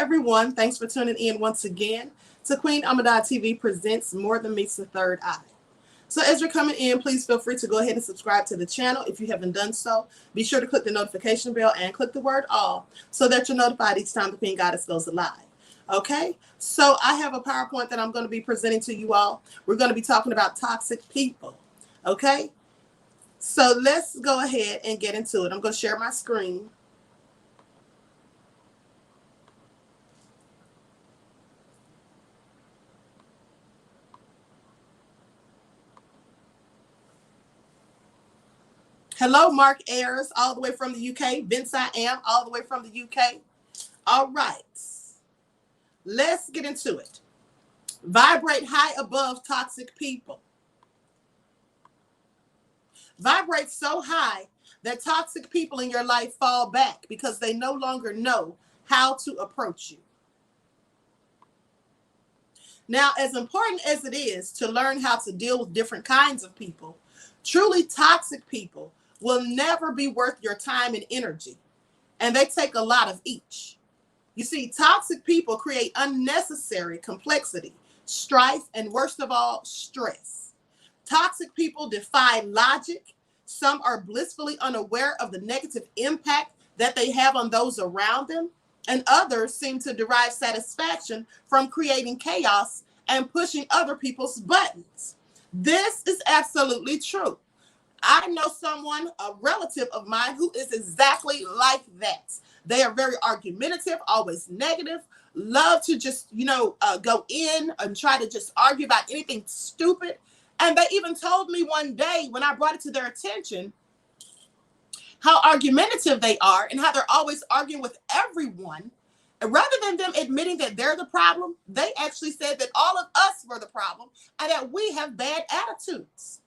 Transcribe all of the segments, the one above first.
everyone. Thanks for tuning in once again to Queen Ahmadiyyah TV presents More Than Meets the Third Eye. So as you're coming in, please feel free to go ahead and subscribe to the channel. If you haven't done so, be sure to click the notification bell and click the word all so that you're notified each time the Queen Goddess goes live. Okay, so I have a PowerPoint that I'm going to be presenting to you all. We're going to be talking about toxic people. Okay, so let's go ahead and get into it. I'm going to share my screen. Hello, Mark Ayers, all the way from the UK. Vince, I am, all the way from the UK. All right, let's get into it. Vibrate high above toxic people. Vibrate so high that toxic people in your life fall back because they no longer know how to approach you. Now, as important as it is to learn how to deal with different kinds of people, truly toxic people will never be worth your time and energy, and they take a lot of each. You see, toxic people create unnecessary complexity, strife, and worst of all, stress. Toxic people defy logic. Some are blissfully unaware of the negative impact that they have on those around them, and others seem to derive satisfaction from creating chaos and pushing other people's buttons. This is absolutely true. I know someone, a relative of mine, who is exactly like that. They are very argumentative, always negative, love to just, go in and try to just argue about anything stupid. And they even told me one day when I brought it to their attention how argumentative they are and how they're always arguing with everyone. And rather than them admitting that they're the problem, they actually said that all of us were the problem and that we have bad attitudes.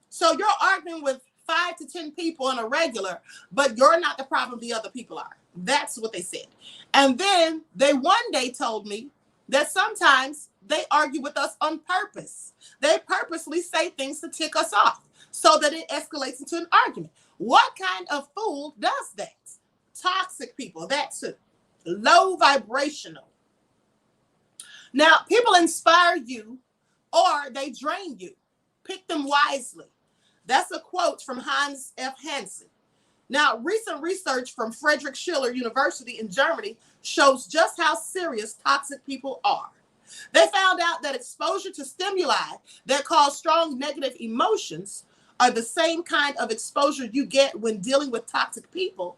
So you're arguing with 5 to 10 people on a regular, but you're not the problem, the other people are. That's what they said. And then they one day told me that sometimes they argue with us on purpose. They purposely say things to tick us off so that it escalates into an argument. What kind of fool does that? Toxic people, that's it. Low vibrational. Now, people inspire you or they drain you. Pick them wisely. That's a quote from Hans F. Hansen. Now, recent research from Friedrich Schiller University in Germany shows just how serious toxic people are. They found out that exposure to stimuli that cause strong negative emotions are the same kind of exposure you get when dealing with toxic people,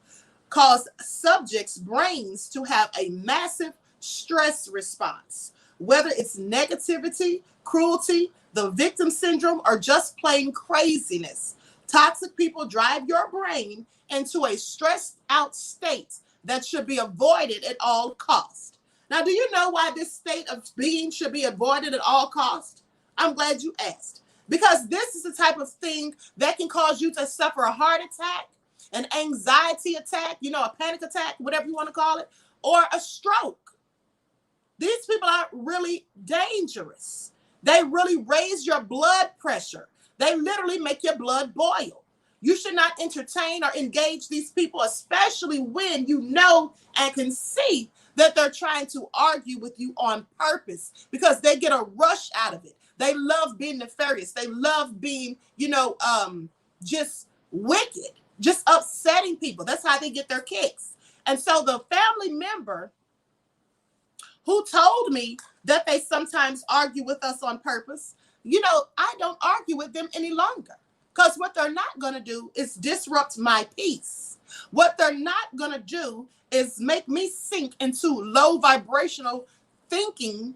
cause subjects' brains to have a massive stress response, whether it's negativity, cruelty, the victim syndrome, or just plain craziness. Toxic people drive your brain into a stressed out state that should be avoided at all costs. Now, do you know why this state of being should be avoided at all costs? I'm glad you asked. Because this is the type of thing that can cause you to suffer a heart attack, an anxiety attack, a panic attack, whatever you want to call it, or a stroke. These people are really dangerous. They really raise your blood pressure. They literally make your blood boil. You should not entertain or engage these people, especially when you know and can see that they're trying to argue with you on purpose because they get a rush out of it. They love being nefarious. They love being, just wicked, just upsetting people. That's how they get their kicks. And so the family member who told me that they sometimes argue with us on purpose, I don't argue with them any longer because what they're not going to do is disrupt my peace. What they're not going to do is make me sink into low vibrational thinking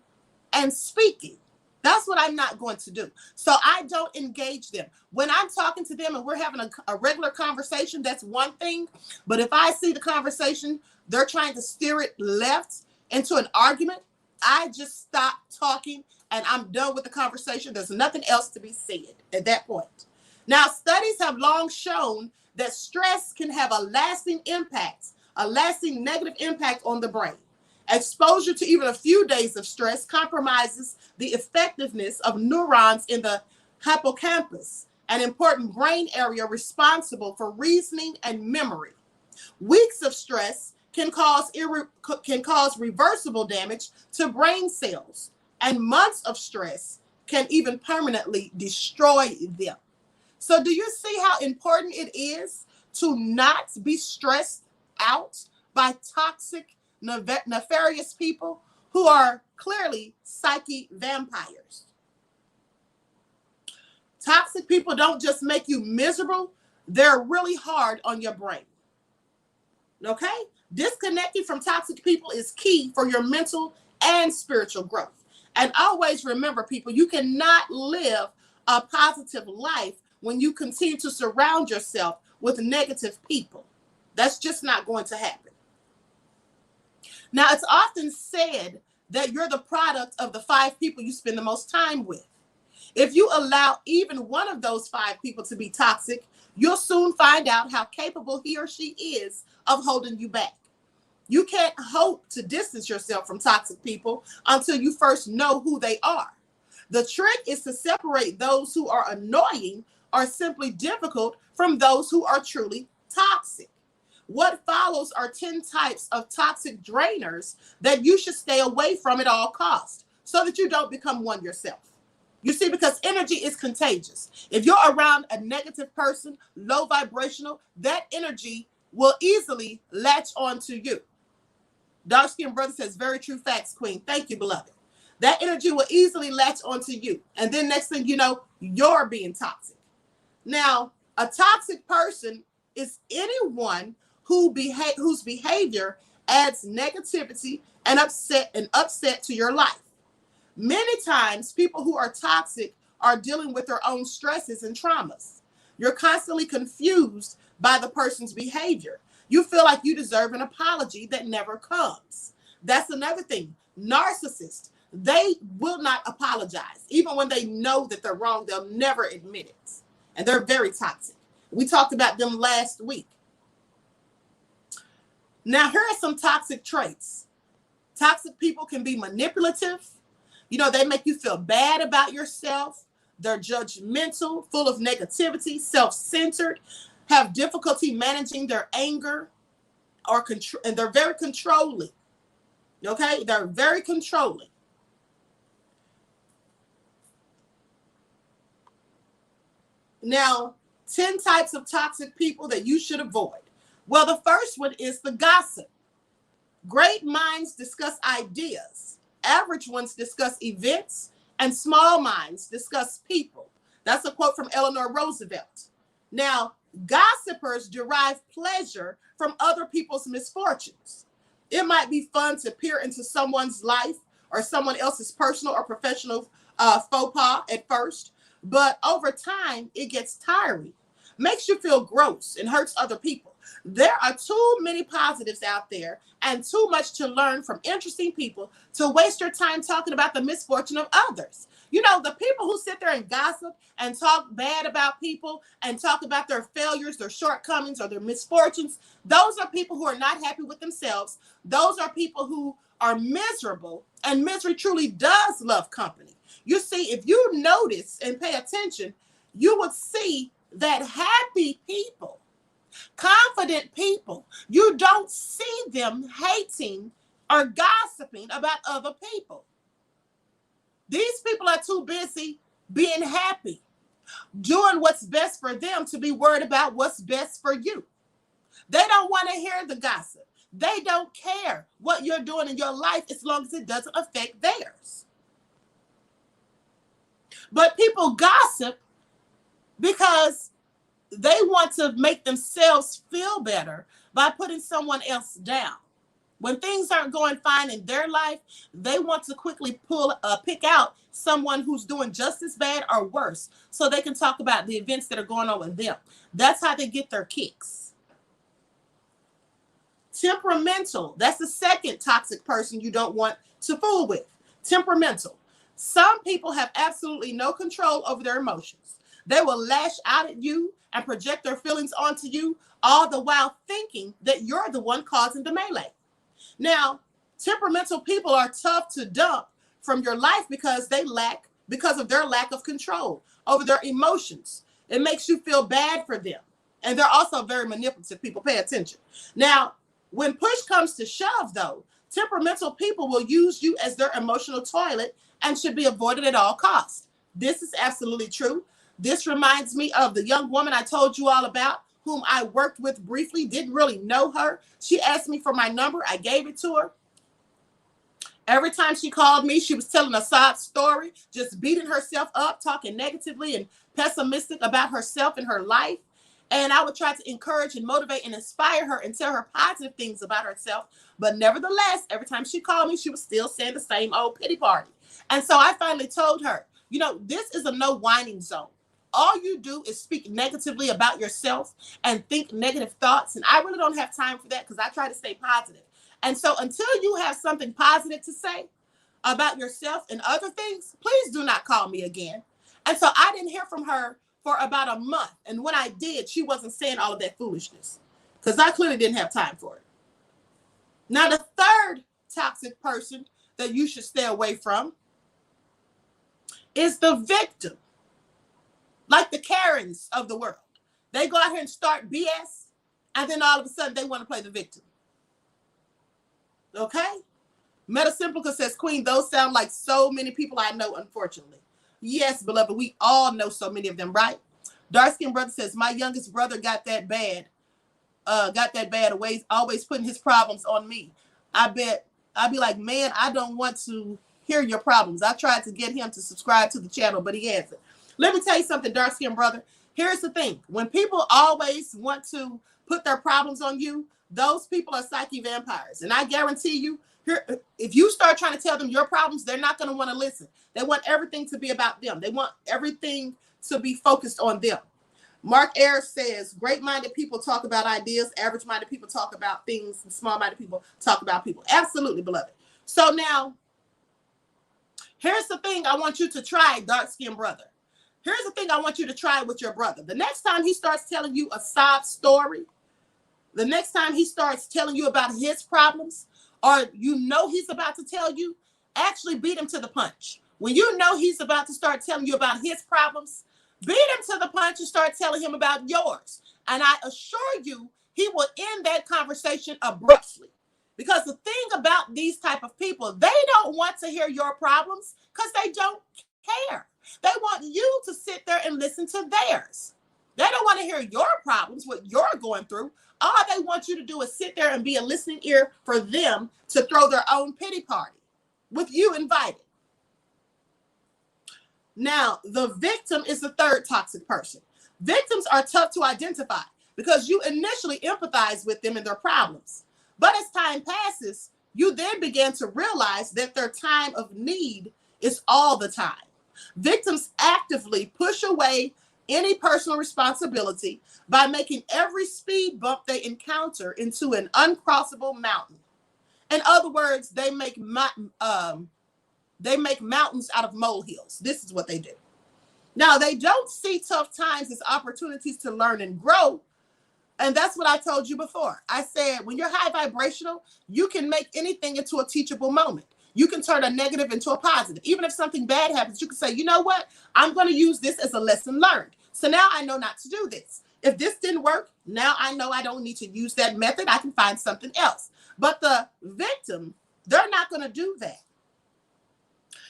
and speaking. That's what I'm not going to do. So I don't engage them. When I'm talking to them and we're having a regular conversation, that's one thing. But if I see the conversation, they're trying to steer it left into an argument, I just stop talking and I'm done with the conversation. There's nothing else to be said at that point. Now, studies have long shown that stress can have a lasting impact, a lasting negative impact on the brain. Exposure to even a few days of stress compromises the effectiveness of neurons in the hippocampus, an important brain area responsible for reasoning and memory. Weeks of stress can cause reversible damage to brain cells, and months of stress can even permanently destroy them. So do you see how important it is to not be stressed out by toxic, nefarious people who are clearly psyche vampires? Toxic people don't just make you miserable, they're really hard on your brain. Okay? Disconnecting from toxic people is key for your mental and spiritual growth. And always remember, people, you cannot live a positive life when you continue to surround yourself with negative people. That's just not going to happen. Now, it's often said that you're the product of the 5 people you spend the most time with. If you allow even one of those 5 people to be toxic, you'll soon find out how capable he or she is of holding you back. You can't hope to distance yourself from toxic people until you first know who they are. The trick is to separate those who are annoying or simply difficult from those who are truly toxic. What follows are 10 types of toxic drainers that you should stay away from at all costs so that you don't become one yourself. You see, because energy is contagious. If you're around a negative person, low vibrational, that energy will easily latch onto you. Dark Skin Brother says, very true facts, Queen. Thank you, beloved. That energy will easily latch onto you. And then next thing you know, you're being toxic. Now, a toxic person is anyone whose behavior adds negativity and upset to your life. Many times, people who are toxic are dealing with their own stresses and traumas. You're constantly confused by the person's behavior. You feel like you deserve an apology that never comes. That's another thing. Narcissists, they will not apologize. Even when they know that they're wrong, they'll never admit it. And they're very toxic. We talked about them last week. Now, here are some toxic traits. Toxic people can be manipulative. You know, they make you feel bad about yourself. They're judgmental, full of negativity, self-centered, have difficulty managing their anger, and they're very controlling. Okay? They're very controlling. Now, 10 types of toxic people that you should avoid. Well, the first one is the gossip. Great minds discuss ideas. Average ones discuss events, and small minds discuss people. That's a quote from Eleanor Roosevelt. Now, gossipers derive pleasure from other people's misfortunes. It might be fun to peer into someone's life or someone else's personal or professional faux pas at first, but over time, it gets tiring, makes you feel gross, and hurts other people. There are too many positives out there and too much to learn from interesting people to waste your time talking about the misfortune of others. You know, the people who sit there and gossip and talk bad about people and talk about their failures, their shortcomings, or their misfortunes, those are people who are not happy with themselves. Those are people who are miserable, and misery truly does love company. You see, if you notice and pay attention, you would see that happy people, confident people, you don't see them hating or gossiping about other people. These people are too busy being happy, doing what's best for them to be worried about what's best for you. They don't want to hear the gossip. They don't care what you're doing in your life as long as it doesn't affect theirs. But people gossip because they want to make themselves feel better by putting someone else down. When things aren't going fine in their life, they want to quickly pick out someone who's doing just as bad or worse so they can talk about the events that are going on with them. That's how they get their kicks. Temperamental. That's the second toxic person you don't want to fool with. Temperamental. Some people have absolutely no control over their emotions. They will lash out at you and project their feelings onto you, all the while thinking that you're the one causing the melee. Now, temperamental people are tough to dump from your life because of their lack of control over their emotions. It makes you feel bad for them. And they're also very manipulative people. Pay attention. Now, When push comes to shove, though, temperamental people will use you as their emotional toilet and should be avoided at all costs. This is absolutely true. This reminds me of the young woman I told you all about, whom I worked with briefly, didn't really know her. She asked me for my number. I gave it to her. Every time she called me, she was telling a sob story, just beating herself up, talking negatively and pessimistic about herself and her life. And I would try to encourage and motivate and inspire her and tell her positive things about herself. But nevertheless, every time she called me, she was still saying the same old pity party. And so I finally told her, you know, this is a no whining zone. All you do is speak negatively about yourself and think negative thoughts. And I really don't have time for that because I try to stay positive. And so until you have something positive to say about yourself and other things, please do not call me again. And so I didn't hear from her for about a month. And when I did, she wasn't saying all of that foolishness because I clearly didn't have time for it. Now, the third toxic person that you should stay away from is the victim. Like the Karens of the world. They go out here and start BS, and then all of a sudden they want to play the victim. Okay? Metasimplica says, Queen, those sound like so many people I know, unfortunately. Yes, beloved, we all know so many of them, right? Dark Skin Brother says, my youngest brother got that bad, always putting his problems on me. I'd be like, man, I don't want to hear your problems. I tried to get him to subscribe to the channel, but he hasn't. Let me tell you something, Dark Skin Brother. Here's the thing. When people always want to put their problems on you, those people are psyche vampires. And I guarantee you, if you start trying to tell them your problems, they're not going to want to listen. They want everything to be about them. They want everything to be focused on them. Mark Ayers says, great-minded people talk about ideas. Average-minded people talk about things. And small-minded people talk about people. Absolutely, beloved. So now, here's the thing I want you to try, Dark Skin Brother. Here's the thing I want you to try with your brother. The next time he starts telling you a sob story, the next time he starts telling you about his problems, or you know he's about to tell you, actually beat him to the punch. When you know he's about to start telling you about his problems, beat him to the punch and start telling him about yours. And I assure you, he will end that conversation abruptly. Because the thing about these type of people, they don't want to hear your problems because they don't care. They want you to sit there and listen to theirs. They don't want to hear your problems, what you're going through. All they want you to do is sit there and be a listening ear for them to throw their own pity party with you invited. Now, the victim is the third toxic person. Victims are tough to identify because you initially empathize with them and their problems. But as time passes, you then begin to realize that their time of need is all the time. Victims actively push away any personal responsibility by making every speed bump they encounter into an uncrossable mountain. In other words, they make mountains out of molehills. This is what they do. Now, they don't see tough times as opportunities to learn and grow. And that's what I told you before. I said, when you're high vibrational, you can make anything into a teachable moment. You can turn a negative into a positive. Even if something bad happens, you can say, you know what? I'm going to use this as a lesson learned. So now I know not to do this. If this didn't work, now I know I don't need to use that method. I can find something else. But the victim, they're not going to do that.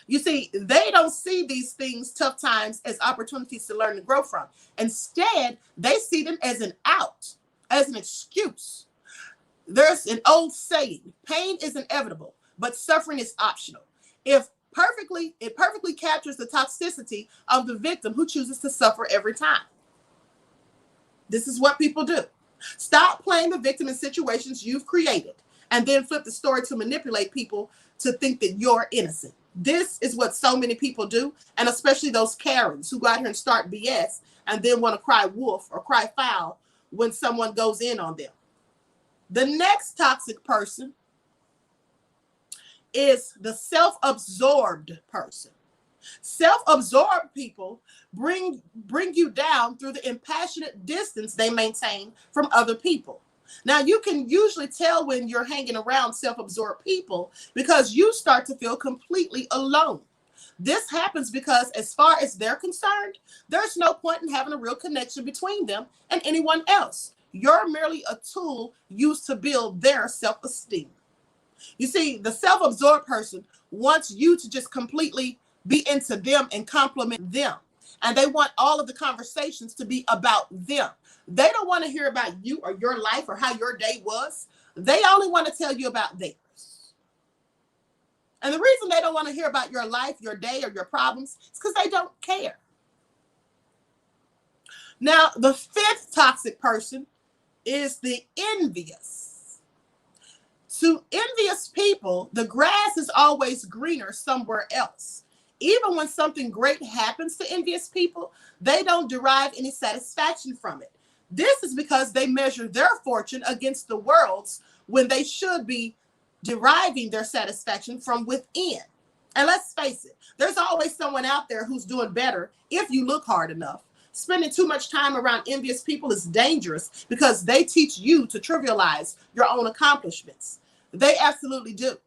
You see, they don't see these things, tough times, as opportunities to learn and grow from. Instead, they see them as an out, as an excuse. There's an old saying, pain is inevitable, but suffering is optional. It perfectly captures the toxicity of the victim who chooses to suffer every time. This is what people do. Stop playing the victim in situations you've created and then flip the story to manipulate people to think that you're innocent. This is what so many people do, and especially those Karens who go out here and start BS and then want to cry wolf or cry foul when someone goes in on them. The next toxic person is the self-absorbed person. Self-absorbed people bring you down through the impassionate distance they maintain from other people. Now, you can usually tell when you're hanging around self-absorbed people because you start to feel completely alone. This happens because as far as they're concerned, there's no point in having a real connection between them and anyone else. You're merely a tool used to build their self-esteem. You see, the self-absorbed person wants you to just completely be into them and compliment them. And they want all of the conversations to be about them. They don't want to hear about you or your life or how your day was. They only want to tell you about theirs. And the reason they don't want to hear about your life, your day, or your problems is because they don't care. Now, the fifth toxic person is the envious. To envious people, the grass is always greener somewhere else. Even when something great happens to envious people, they don't derive any satisfaction from it. This is because they measure their fortune against the world's when they should be deriving their satisfaction from within. And let's face it, there's always someone out there who's doing better if you look hard enough. Spending too much time around envious people is dangerous because they teach you to trivialize your own accomplishments. They absolutely do.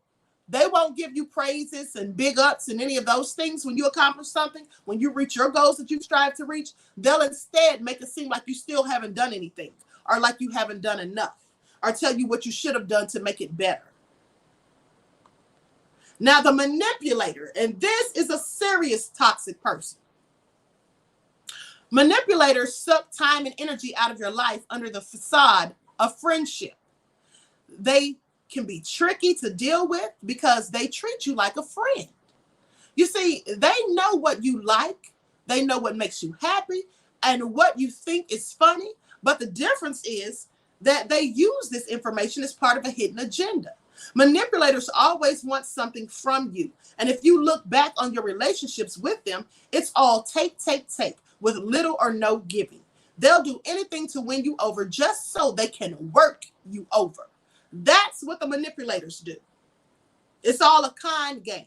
They won't give you praises and big ups and any of those things when you accomplish something, when you reach your goals that you strive to reach. They'll instead make it seem like you still haven't done anything, or like you haven't done enough, or tell you what you should have done to make it better. Now, the manipulator, and this is a serious toxic person. Manipulators suck time and energy out of your life under the facade of friendship. They can be tricky to deal with because they treat you like a friend. You see, they know what you like, they know what makes you happy, and what you think is funny, but the difference is that they use this information as part of a hidden agenda. Manipulators always want something from you, and if you look back on your relationships with them, it's all take, with little or no giving. They'll do anything to win you over just so they can work you over. That's what the manipulators do. It's all a con game.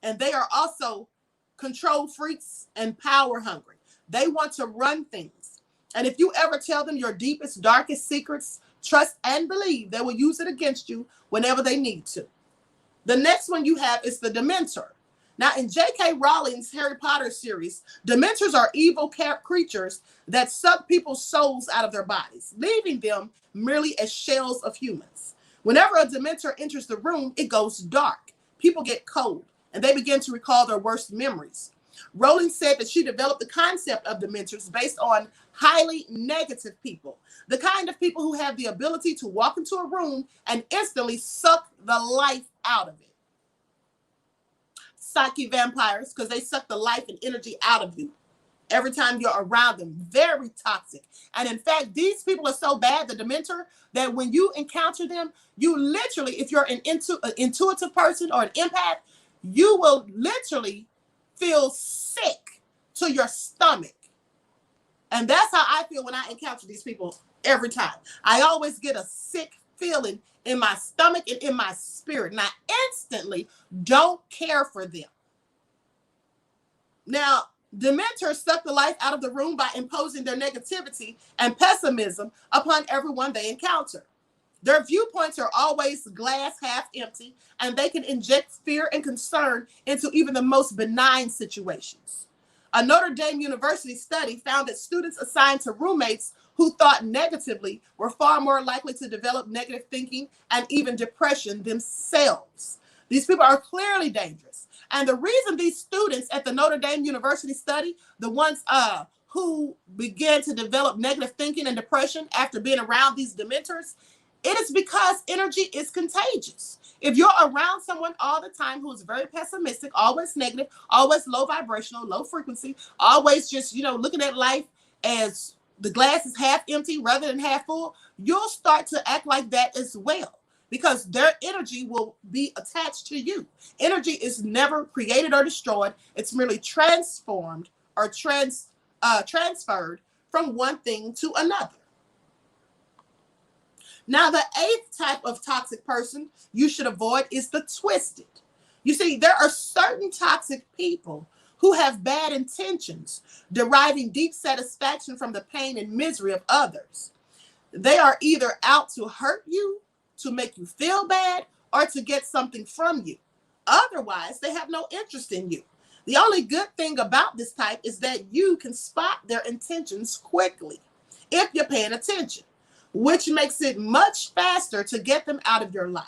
And they are also control freaks and power hungry. They want to run things. And if you ever tell them your deepest, darkest secrets, trust and believe they will use it against you whenever they need to. The next one you have is the Dementor. Now, in J.K. Rowling's Harry Potter series, Dementors are evil creatures that suck people's souls out of their bodies, leaving them merely as shells of humans. Whenever a Dementor enters the room, it goes dark. People get cold, and they begin to recall their worst memories. Rowling said that she developed the concept of Dementors based on highly negative people, the kind of people who have the ability to walk into a room and instantly suck the life out of it. Psyche vampires, because they suck the life and energy out of you every time you're around them. Very toxic. And in fact, these people are so bad, the Dementor, that when you encounter them, you literally, if you're an intuitive person or an empath, you will literally feel sick to your stomach. And that's how I feel when I encounter these people every time. I always get a sick feeling in my stomach and in my spirit, and I instantly don't care for them. Now, Dementors suck the life out of the room by imposing their negativity and pessimism upon everyone they encounter. Their viewpoints are always glass half empty, and they can inject fear and concern into even the most benign situations. A Notre Dame University study found that students assigned to roommates who thought negatively were far more likely to develop negative thinking and even depression themselves. These people are clearly dangerous. And the reason these students at the Notre Dame University study, the ones who began to develop negative thinking and depression after being around these Dementors, it is because energy is contagious. If you're around someone all the time who is very pessimistic, always negative, always low vibrational, low frequency, always just, looking at life as the glass is half empty rather than half full, you'll start to act like that as well, because their energy will be attached to you. Energy is never created or destroyed. It's merely transformed or transferred from one thing to another. Now, the eighth type of toxic person you should avoid is the twisted. You see, there are certain toxic people who have bad intentions, deriving deep satisfaction from the pain and misery of others. They are either out to hurt you, to make you feel bad, or to get something from you. Otherwise, they have no interest in you. The only good thing about this type is that you can spot their intentions quickly. if you're paying attention, which makes it much faster to get them out of your life.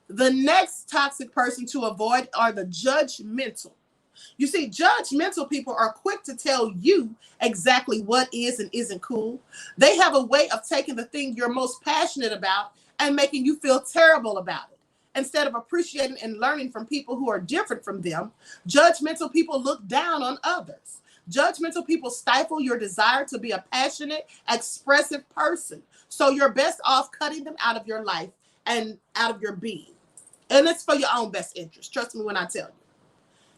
The next toxic person to avoid are the judgmental. You see, judgmental people are quick to tell you exactly what is and isn't cool. They have a way of taking the thing you're most passionate about and making you feel terrible about it. Instead of appreciating and learning from people who are different from them, judgmental people look down on others. Judgmental people stifle your desire to be a passionate, expressive person. So you're best off cutting them out of your life and out of your being. And it's for your own best interest. Trust me when I tell you.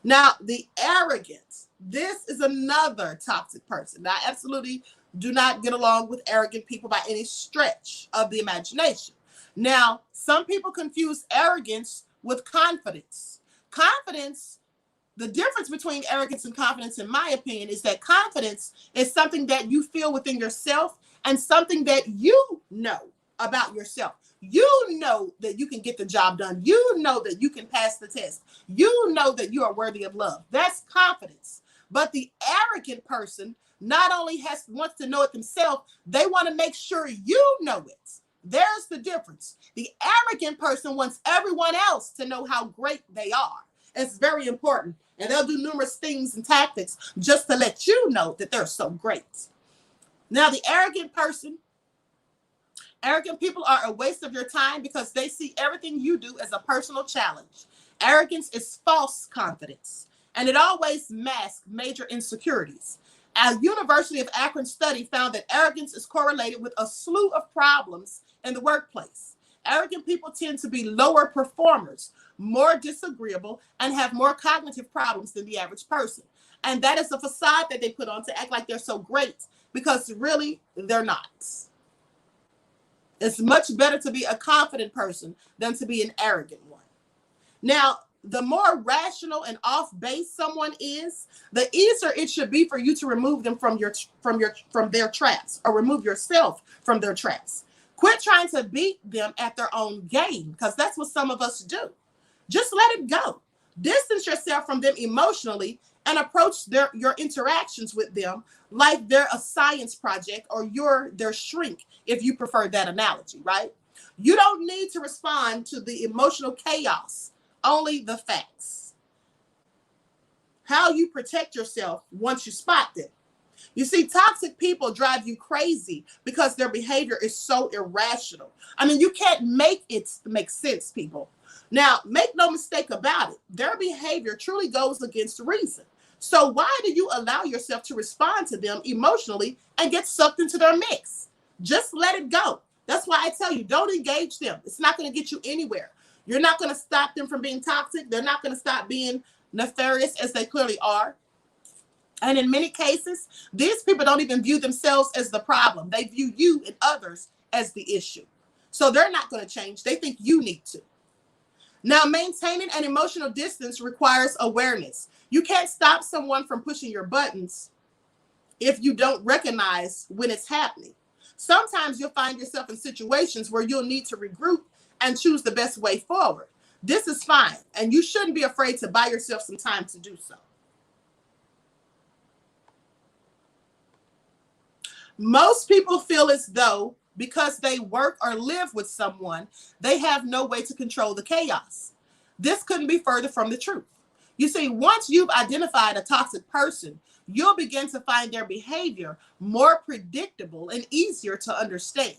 Now, the arrogance. This is another toxic person. Now, I absolutely do not get along with arrogant people by any stretch of the imagination. Now, some people confuse arrogance with confidence. Confidence, the difference between arrogance and confidence, in my opinion, is that confidence is something that you feel within yourself and something that you know about yourself. You know that you can get the job done. You know that you can pass the test. You know that you are worthy of love. That's confidence. But the arrogant person not only wants to know it themselves, they want to make sure you know it. There's the difference. The arrogant person wants everyone else to know how great they are. It's very important. And they'll do numerous things and tactics just to let you know that they're so great. Now, the arrogant people are a waste of your time because they see everything you do as a personal challenge. Arrogance is false confidence, and it always masks major insecurities. A University of Akron study found that arrogance is correlated with a slew of problems in the workplace. Arrogant people tend to be lower performers, more disagreeable, and have more cognitive problems than the average person. And that is a facade that they put on to act like they're so great, because really they're not. It's much better to be a confident person than to be an arrogant one. Now, the more rational and off base someone is, the easier it should be for you to remove them from their traps, or remove yourself from their traps. Quit trying to beat them at their own game, because that's what some of us do. Just let it go. Distance yourself from them emotionally and approach your interactions with them like they're a science project, or you're their shrink, if you prefer that analogy, right? You don't need to respond to the emotional chaos, only the facts. How you protect yourself once you spot them. You see, toxic people drive you crazy because their behavior is so irrational. I mean, you can't make it make sense, people. Now, make no mistake about it. Their behavior truly goes against reason. So why do you allow yourself to respond to them emotionally and get sucked into their mix? Just let it go. That's why I tell you, don't engage them. It's not going to get you anywhere. You're not going to stop them from being toxic. They're not going to stop being nefarious, as they clearly are. And in many cases, these people don't even view themselves as the problem. They view you and others as the issue. So they're not going to change. They think you need to. Now, maintaining an emotional distance requires awareness. You can't stop someone from pushing your buttons if you don't recognize when it's happening. Sometimes you'll find yourself in situations where you'll need to regroup and choose the best way forward. This is fine, and you shouldn't be afraid to buy yourself some time to do so. Most people feel as though because they work or live with someone, they have no way to control the chaos. This couldn't be further from the truth. You see, once you've identified a toxic person, you'll begin to find their behavior more predictable and easier to understand.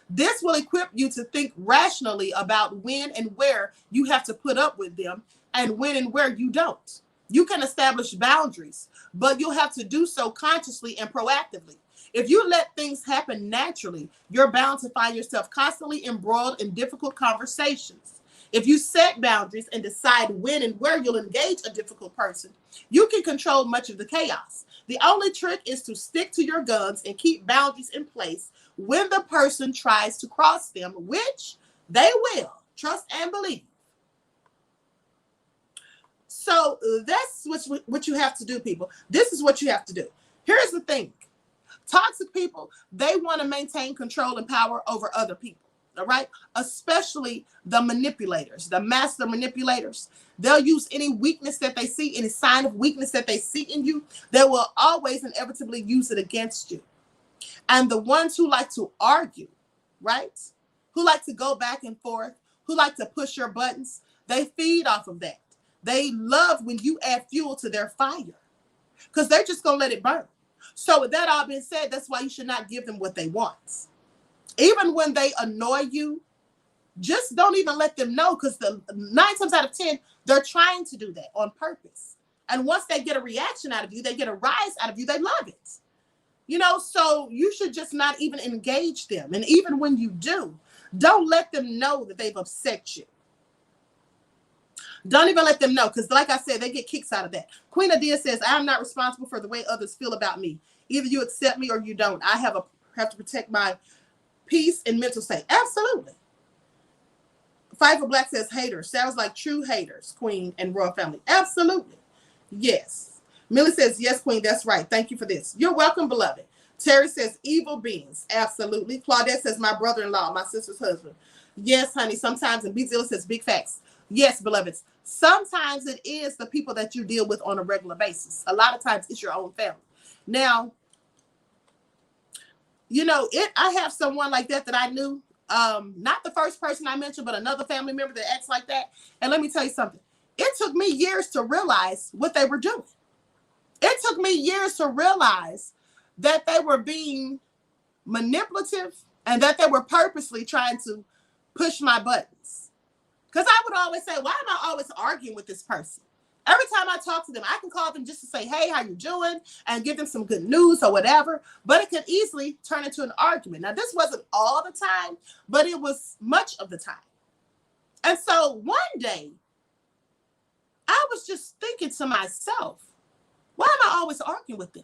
This will equip you to think rationally about when and where you have to put up with them and when and where you don't. You can establish boundaries, but you'll have to do so consciously and proactively. If you let things happen naturally, you're bound to find yourself constantly embroiled in difficult conversations. If you set boundaries and decide when and where you'll engage a difficult person, you can control much of the chaos. The only trick is to stick to your guns and keep boundaries in place when the person tries to cross them, which they will. Trust and believe. So that's what you have to do, people. This is what you have to do. Here's the thing. Toxic people, they want to maintain control and power over other people. All right. Especially the manipulators, the master manipulators. They'll use any weakness that they see, any sign of weakness that they see in you. They will always inevitably use it against you. And the ones who like to argue, right? Who like to go back and forth, who like to push your buttons, they feed off of that. They love when you add fuel to their fire because they're just going to let it burn. So with that all being said, that's why you should not give them what they want. Even when they annoy you, just don't even let them know, because the 9 times out of 10, they're trying to do that on purpose. And once they get a reaction out of you, they get a rise out of you, they love it. You know, so you should just not even engage them. And even when you do, don't let them know that they've upset you. Don't even let them know, because like I said, they get kicks out of that. QueenAShakur says, I am not responsible for the way others feel about me. Either you accept me or you don't. I have to protect my peace and mental state. Absolutely. Fight for Black says haters. Sounds like true haters, Queen and Royal Family. Absolutely. Yes. Millie says, yes, Queen, that's right. Thank you for this. You're welcome, beloved. Terry says, evil beings. Absolutely. Claudette says, my brother-in-law, my sister's husband. Yes, honey. Sometimes, and Bezilla says, big facts. Yes, beloveds. Sometimes it is the people that you deal with on a regular basis. A lot of times it's your own family. Now, you know, I have someone like that I knew. Not the first person I mentioned, but another family member that acts like that. And let me tell you something. It took me years to realize what they were doing. It took me years to realize that they were being manipulative and that they were purposely trying to push my buttons. Because I would always say, why am I always arguing with this person? Every time I talk to them, I can call them just to say, hey, how you doing? And give them some good news or whatever. But it could easily turn into an argument. Now, this wasn't all the time, but it was much of the time. And so one day, I was just thinking to myself, why am I always arguing with them?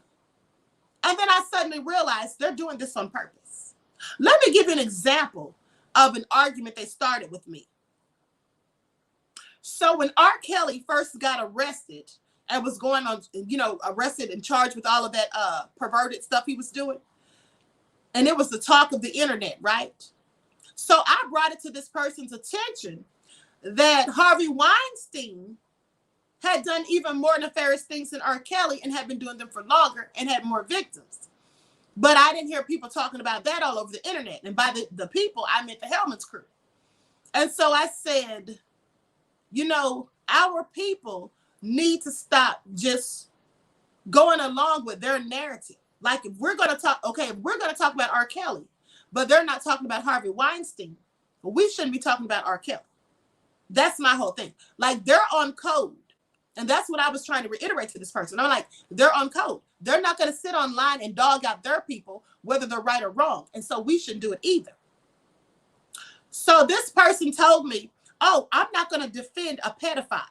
And then I suddenly realized they're doing this on purpose. Let me give you an example of an argument they started with me. So when R. Kelly first got arrested and was going on, you know, arrested and charged with all of that perverted stuff he was doing, and it was the talk of the internet, right? So I brought it to this person's attention that Harvey Weinstein had done even more nefarious things than R. Kelly and had been doing them for longer and had more victims. But I didn't hear people talking about that all over the internet. And by the people, I meant the Hellman's crew. And so I said, you know, our people need to stop just going along with their narrative. Like if we're going to talk, okay, if we're going to talk about R. Kelly, but they're not talking about Harvey Weinstein, but we shouldn't be talking about R. Kelly. That's my whole thing. Like they're on code. And that's what I was trying to reiterate to this person. I'm like, they're on code. They're not going to sit online and dog out their people, whether they're right or wrong. And so we shouldn't do it either. So this person told me, oh, I'm not going to defend a pedophile.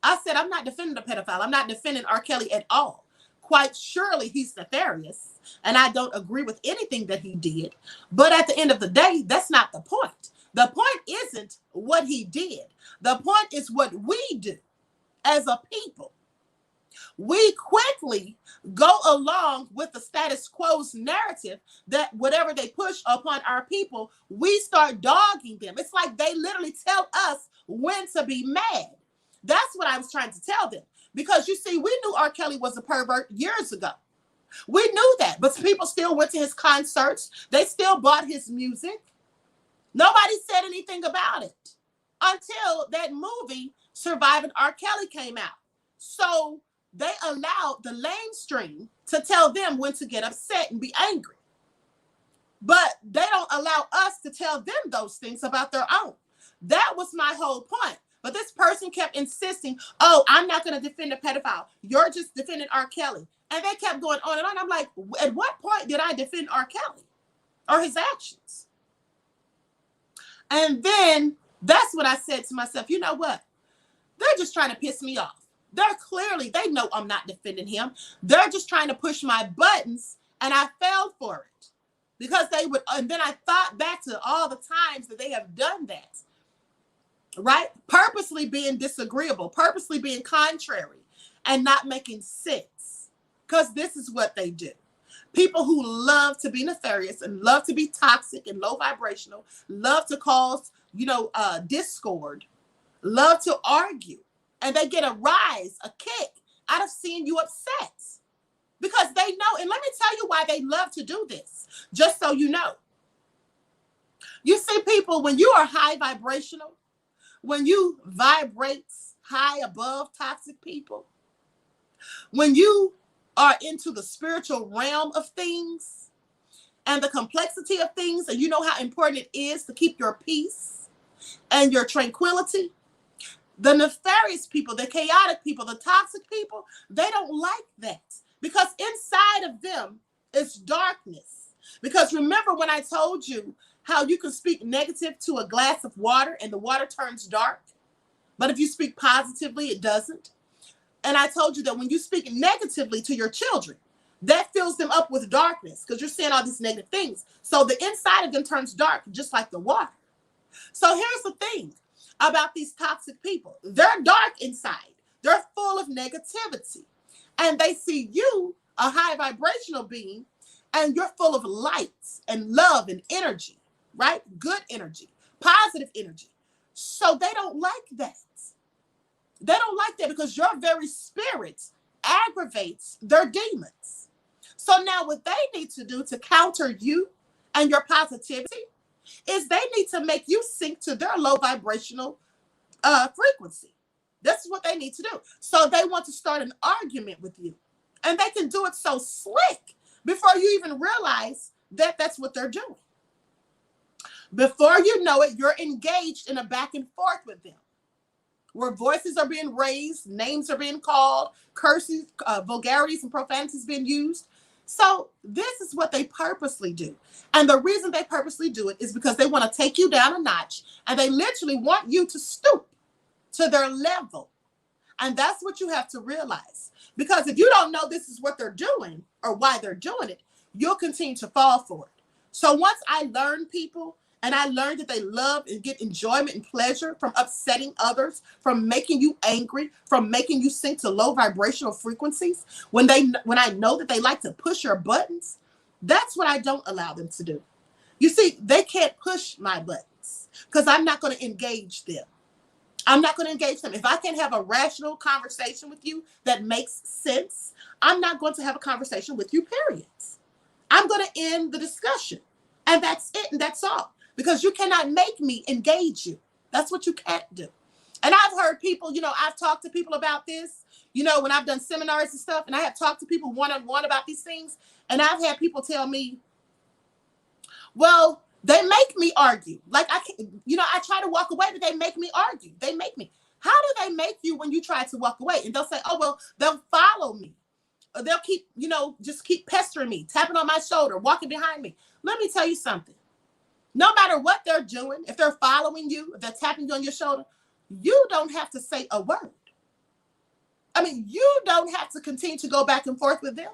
I said, I'm not defending a pedophile. I'm not defending R. Kelly at all. Quite surely he's nefarious, and I don't agree with anything that he did. But at the end of the day, that's not the point. The point isn't what he did. The point is what we do as a people. We quickly go along with the status quo's narrative that whatever they push upon our people, we start dogging them. It's like they literally tell us when to be mad. That's what I was trying to tell them. Because you see, we knew R. Kelly was a pervert years ago. We knew that, but people still went to his concerts. They still bought his music. Nobody said anything about it until that movie Surviving R. Kelly came out. So they allowed the mainstream to tell them when to get upset and be angry. But they don't allow us to tell them those things about their own. That was my whole point. But this person kept insisting, oh, I'm not going to defend a pedophile. You're just defending R. Kelly. And they kept going on and on. I'm like, at what point did I defend R. Kelly or his actions? And then that's what I said to myself, you know what? They're just trying to piss me off. They know I'm not defending him. They're just trying to push my buttons, and I fell for it. Because they would, and then I thought back to all the times that they have done that, right? Purposely being disagreeable, purposely being contrary, and not making sense. Because this is what they do. People who love to be nefarious and love to be toxic and low vibrational, love to cause, discord, love to argue. And they get a rise, a kick out of seeing you upset because they know. And let me tell you why they love to do this, just so you know. You see, people, when you are high vibrational, when you vibrate high above toxic people, when you are into the spiritual realm of things and the complexity of things, and you know how important it is to keep your peace and your tranquility, the nefarious people, the chaotic people, the toxic people, they don't like that because inside of them is darkness. Because remember when I told you how you can speak negative to a glass of water and the water turns dark, but if you speak positively, it doesn't. And I told you that when you speak negatively to your children, that fills them up with darkness because you're saying all these negative things. So the inside of them turns dark, just like the water. So here's the thing about these toxic people. They're dark inside. They're full of negativity. And they see you, a high vibrational being, and you're full of light and love and energy, right? Good energy, positive energy. So they don't like that. They don't like that because your very spirit aggravates their demons. So now what they need to do to counter you and your positivity is they need to make you sink to their low vibrational frequency. This is what they need to do. So they want to start an argument with you. And they can do it so slick before you even realize that that's what they're doing. Before you know it, you're engaged in a back and forth with them, where voices are being raised, names are being called, curses, vulgarities, and profanities being used. So this is what they purposely do. And the reason they purposely do it is because they want to take you down a notch, and they literally want you to stoop to their level. And that's what you have to realize. Because if you don't know this is what they're doing or why they're doing it, you'll continue to fall for it. So once I learned people, and I learned that they love and get enjoyment and pleasure from upsetting others, from making you angry, from making you sink to low vibrational frequencies, when I know that they like to push your buttons, that's what I don't allow them to do. You see, they can't push my buttons because I'm not going to engage them. I'm not going to engage them. If I can't have a rational conversation with you that makes sense, I'm not going to have a conversation with you, period. I'm going to end the discussion. And that's it. And that's all. Because you cannot make me engage you. That's what you can't do. And I've heard people, I've talked to people about this, when I've done seminars and stuff, and I have talked to people one-on-one about these things. And I've had people tell me, well, they make me argue. Like I try to walk away, but they make me argue. They make me. How do they make you when you try to walk away? And they'll say, oh, well, they'll follow me. Or they'll keep, just keep pestering me, tapping on my shoulder, walking behind me. Let me tell you something. No matter what they're doing, if they're following you, if they're tapping you on your shoulder, you don't have to say a word. I mean, you don't have to continue to go back and forth with them.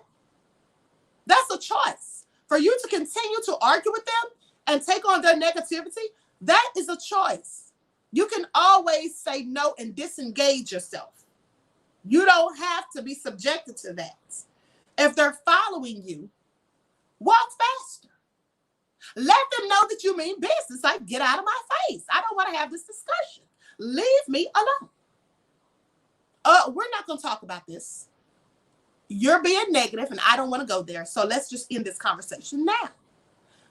That's a choice. For you to continue to argue with them and take on their negativity, that is a choice. You can always say no and disengage yourself. You don't have to be subjected to that. If they're following you, walk faster. Let them know that you mean business. Like, get out of my face. I don't want to have this discussion. Leave me alone. We're not going to talk about this. You're being negative and I don't want to go there. So let's just end this conversation now.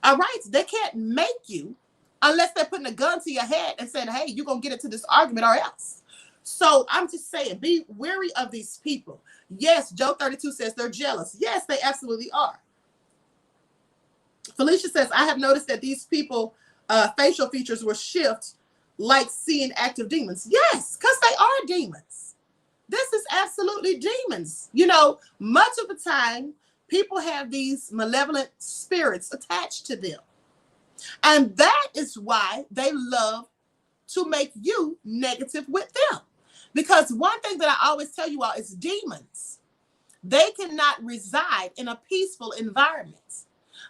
All right. They can't make you unless they're putting a gun to your head and saying, hey, you're going to get into this argument or else. So I'm just saying, be wary of these people. Yes, Joe 32 says they're jealous. Yes, they absolutely are. Felicia says, I have noticed that these people, facial features will shift like seeing active demons. Yes, because they are demons. This is absolutely demons. Much of the time, people have these malevolent spirits attached to them. And that is why they love to make you negative with them. Because one thing that I always tell you all is demons, they cannot reside in a peaceful environment.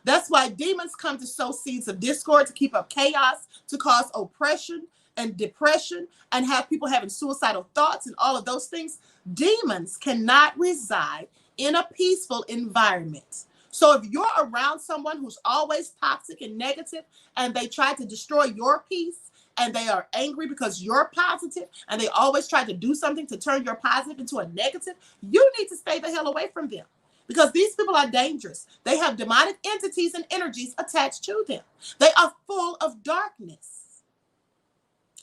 That's why demons come to sow seeds of discord, to keep up chaos, to cause oppression and depression, and have people having suicidal thoughts and all of those things. Demons cannot reside in a peaceful environment. So if you're around someone who's always toxic and negative and they try to destroy your peace and they are angry because you're positive and they always try to do something to turn your positive into a negative, you need to stay the hell away from them. Because these people are dangerous. They have demonic entities and energies attached to them. They are full of darkness.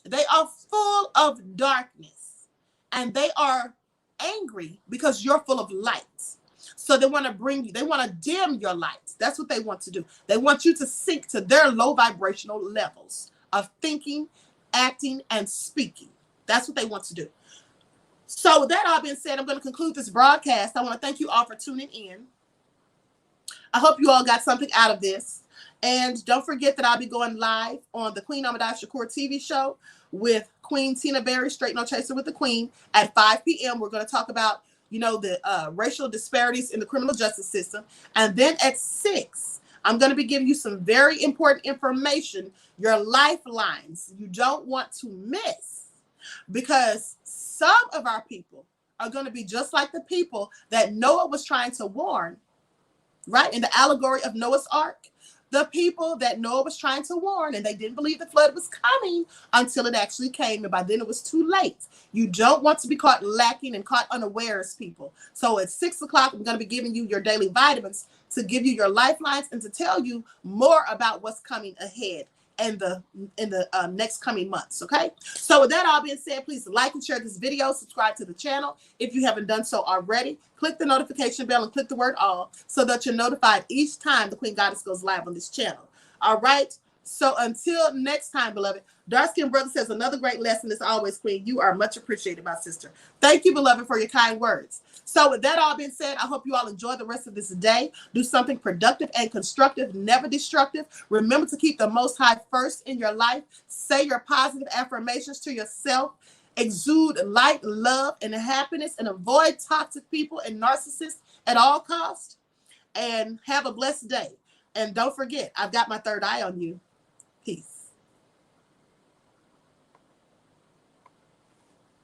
They are full of darkness. And they are angry because you're full of light. So they want to bring you, they want to dim your light. That's what they want to do. They want you to sink to their low vibrational levels of thinking, acting, and speaking. That's what they want to do. So with that all being said, I'm going to conclude this broadcast. I want to thank you all for tuning in. I hope you all got something out of this. And don't forget that I'll be going live on the Queen Ahmadiyyah Shakur TV show with Queen Tina Berry, Straight No Chaser with the Queen, at 5 p.m. We're going to talk about, you know, the racial disparities in the criminal justice system. And then at 6, I'm going to be giving you some very important information, your lifelines you don't want to miss, because some of our people are going to be just like the people that Noah was trying to warn, right? In the allegory of Noah's Ark, the people that Noah was trying to warn, and they didn't believe the flood was coming until it actually came. And by then it was too late. You don't want to be caught lacking and caught unawares, people. So at 6 o'clock, I'm going to be giving you your daily vitamins to give you your lifelines and to tell you more about what's coming ahead in the next coming months. Okay, so with that all being said, please like and share this video, subscribe to the channel if you haven't done so already, click the notification bell and click the word all so that you're notified each time the Queen Goddess goes live on this channel. All right, so until next time, beloved, Dark Skin Brother says another great lesson as always, Queen. You are much appreciated, my sister. Thank you, beloved, for your kind words. So with that all being said, I hope you all enjoy the rest of this day. Do something productive and constructive, never destructive. Remember to keep the Most High first in your life. Say your positive affirmations to yourself. Exude light, love, and happiness, and avoid toxic people and narcissists at all costs. And have a blessed day. And don't forget, I've got my third eye on you. Peace.